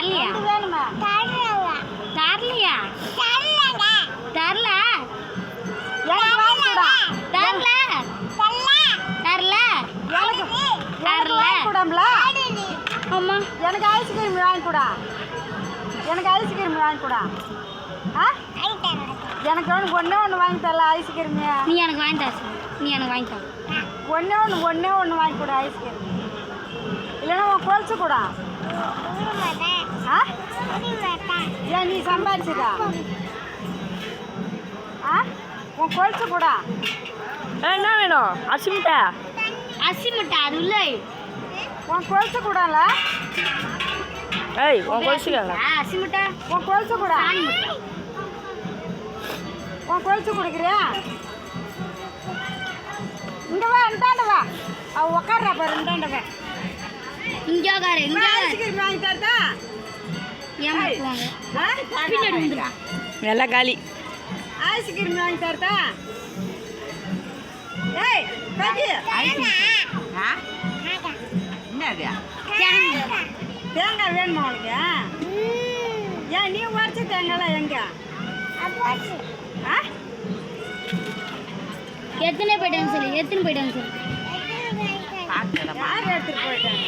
தரலையா தரலையா தரல தரல தரல தரல கூடாம்ல அம்மா எனக்கு ஐஸ்கிரீம் வாங்கி கூடா எனக்கு ஐஸ்கிரீம் வாங்கி கூடா ஆ எனக்கு ஒன்றே ஒன்று வாங்கி தரல ஐஸ்கிரீம் நீ எனக்கு வாங்கி தர நீ எனக்கு வாங்கி தர ஒன்றே ஒன்று வாங்கி கூட ஐஸ்கிரீம் இல்லைன்னா உன் கொலுசு கூடா ஆ ஏன் நீ சம்பாதிச்சுதா ஆ உன் கொலுசு கூடா என்ன வேணும் அரிசி முட்டை அது இல்லை உன் கொலுசு கூடல ஏய் உன் கொலுசுக்காங்க அரிசி முட்டை உன் கொலுசு கூடா உன் கொலுசு கொடுக்குறியா இங்கே வா இந்தாண்ட வா அவ உக்காடுறா பாரு இந்தாண்ட வா இங்கே உட்காரு இங்கே ஐஸ்கிரீம் வாங்கி தரதா ஏமாத்துவாங்க பின்னாடி வந்துடா எல்லாம் காலி ஐஸ்கிரீம் வாங்கி தரதா ஏய் கஜி என்னது தேங்காய் வேணுமா உனக்கு ஏன் நீ உடச்ச தேங்காய்லாம் எங்க ஆ எத்தனை போயிட்டாங்க சொல்லு எத்தனை போயிட்டாங்க சொல்லு யார் எடுத்துட்டு போயிட்டாங்க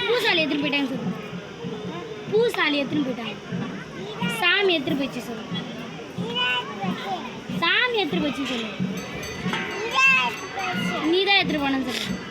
பூசாலி எடுத்துட்டு போயிட்டாங்க சொல்லு பூசாலி எடுத்துட்டு போயிட்டாங்க சாமி எடுத்துட்டு போயிடுச்சு சொல்லு சாமி எடுத்துட்டு போயிடுச்சு சொல்லு நீ தான் எடுத்துட்டு போனேன்னு சொல்லு